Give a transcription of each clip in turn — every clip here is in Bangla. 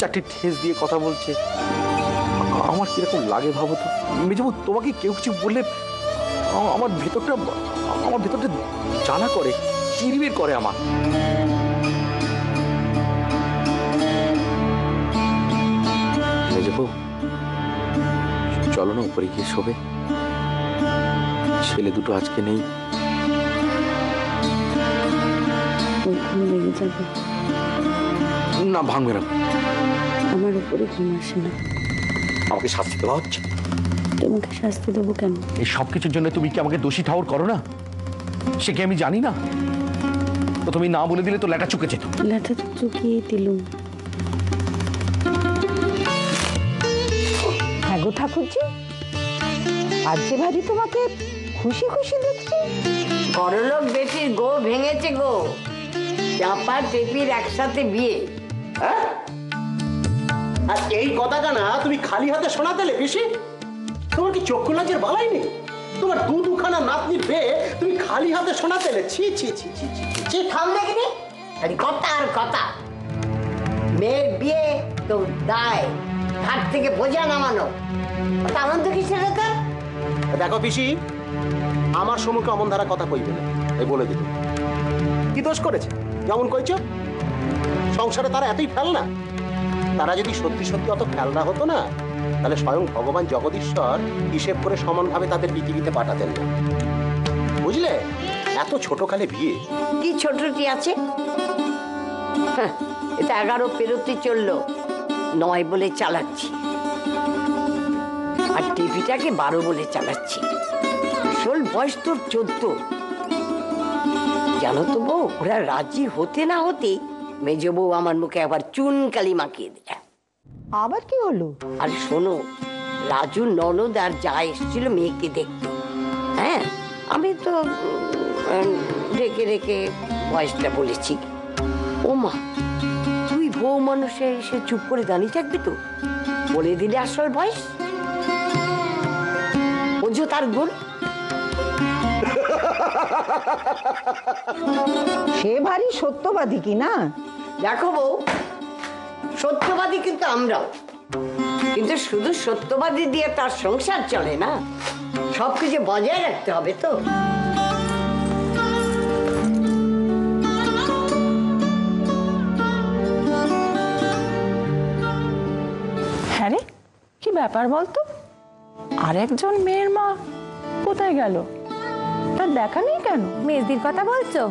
চারটে ঠেস দিয়ে কথা বলছে। আমার কিরকম লাগে ভাবো তো মেজবাবু। তোমাকে কেউ কিছু বললে আমার ভেতরটা জ্বালা করে, চিরবির করে আমার। মেজবাবু চলো না উপরে গিয়ে শোবে, ছেলে দুটো আজকে নেই। লেগে যাবে না, ভাঙবে না। আমার উপরে ঘুম আসে না। আমাকে শাস্তি দেওয়া হচ্ছে। তোমাকে শাস্তি দেবো কেন? এই সব কিছুর জন্য তুমি কি আমাকে দোষী ঠাউর করো না? সে কি আমি জানি না? তো তুমি না বলে দিলে তো লেটা চুকে যেত। লেটা তো চুকিয়ে দিলুম। হ্যাঁ গো ঠাকুরজি, আজ যে ভারী তোমাকে খুশি খুশি দেখছি। বড়লোক বেটির গো ভেঙেছে গো। চাপা টেপির একসাথে বিয়ে। আর এই কথাটা না তুমি খালি হাতে শোনাতেলে বেশি। তোমার কি চক্ষু লাজের বালাই নেই? তোমার দুখানা নাতনির বিয়ে তুমি খালি হাতে শোনাতেলে। ছি ছি ছি ছি ছি ছি। থাম দেখিনি খালি কথা আর কথা। মেয়ের বিয়ে তো দায়, ঘাট থেকে বোঝা নামানো। আনন্দ কিসের? দেখো পিসি, আমার সম্মুখে অমন ধারা কথা কইবে না, এই বলে দিল। কি দোষ করেছে যেমন কইছ? সংসারে তারা এতই ফেলনা। তারা যদি সত্যি সত্যি অত ফেলনা হতো না, তাহলে স্বয়ং ভগবান জগদীশ্বর হিসেব করে সমানভাবে তাদের পৃথিবীতে পাঠাতেন না, বুঝলে? এত ছোটকালে বিয়ে। কি ছোটটি আছে? এটা 11 পেরোতে চললো, 9 বলে চালাচ্ছি। আর টিভিটাকে 12 বলে চালাচ্ছি। আসল বয়স তোর 14। জানো তো বউ, ওরা রাজি হতে না হতে মেজ বউ আমার মুখে একবার চুন কালি মাখিয়ে দিল। আবার কি হলো? আর শোনো, রাজু ননদ আর যা এসেছিল মেয়েকে দেখতে। হ্যাঁ, আমি তো রেখে রেখে বয়সটা বলেছি। ও মা, তুই বউ মানুষে এসে চুপ করে দাঁড়িয়ে থাকবি তো? বলে দিলে আসল বয়স। বুঝো তার গুণ। সে ভারী সত্যবাদী কি না? দেখো বউ, সত্যবাদী কিন্তু আমরাও, কিন্তু শুধু সত্যবাদী দিয়ে তার সংসার চলে না, সবকিছু বজায় রাখতে হবে তো। হ্যাঁ রে, কি ব্যাপার বলতো? আর একজন মেয়ের মা কোথায় গেল? তার দেখা নেই কেন? মেজদির কথা বলছো?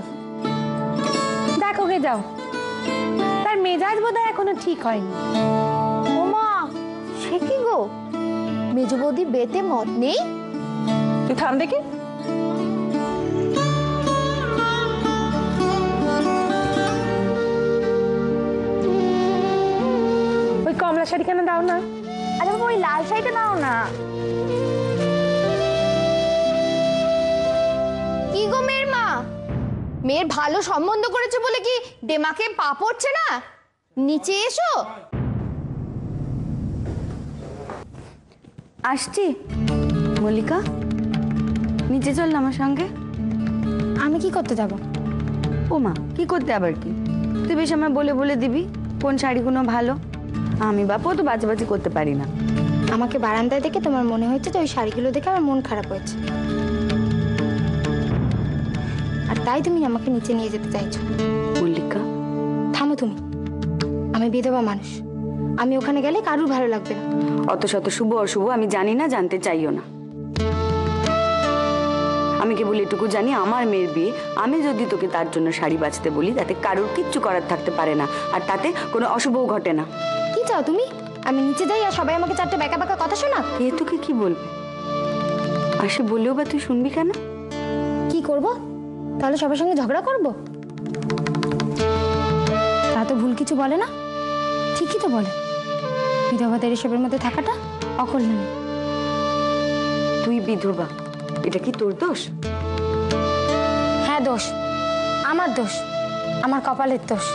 দেখো গে যাও, তার মেজাজ বোধহয় এখনো ঠিক হয়নি। ওমা, সে কি গো, মেজ বৌদি বেতে মত নেই? তুই থাম দেখি। ওই কমলা শাড়ি কেন দাও না? আরে বাবা, ওই লাল শাড়িটা দাও না। কি গো মেয়ের মা, মেয়ের ভালো সম্বন্ধ করেছে বলে কি দেমাকে পা পড়ছে না? নিচে এসো। আসছি। মল্লিকা, নিচে চল না আমার সঙ্গে। আমি কি করতে যাব? ও মা, কি করতে আবার কি? তুই বেশ আমায় বলে বলে দিবি কোন শাড়িগুলো ভালো। আমি বাপু তো বাছাবাছি করতে পারি না। আমাকে বারান্দায় দেখে তোমার মনে হয়েছে যে ওই শাড়িগুলো দেখে আমার মন খারাপ হয়েছে, আর তাই তুমি আমাকে নিচে নিয়ে যেতে চাইছো। মল্লিকা, থামো তুমি। আমি বিধবা মানুষ, আমি ওখানে গেলে কারুর ভালো লাগবে না। অত শত শুভ অশুভ আমি জানি না, জানতে চাইও না। আমি কেবল এটুকু জানি, আমার মেয়ের বিয়ে, আমি যদি তোকে তার জন্য শাড়ি বাছতে বলি তাতে কারোর কিচ্ছু করার থাকতে পারে না, আর তাতে কোনো অশুভও ঘটে না। কি চাও তুমি? আমি নিচে যাই আর সবাই আমাকে চারটে ব্যাকা ব্যাকা কথা শোনা? এ তোকে কি বলবে? আর সে বললেও বা তুই শুনবি কেন? কি করব? তাহলে সবার সঙ্গে ঝগড়া করব? তা তো ভুল কিছু বলে না, ঠিকই তো বলে। বিধবাদের এসবের মধ্যে থাকাটা অকল্যাণ। তুই বিধবা, এটা কি তোর দোষ? হ্যাঁ দোষ, আমার দোষ, আমার কপালের দোষ।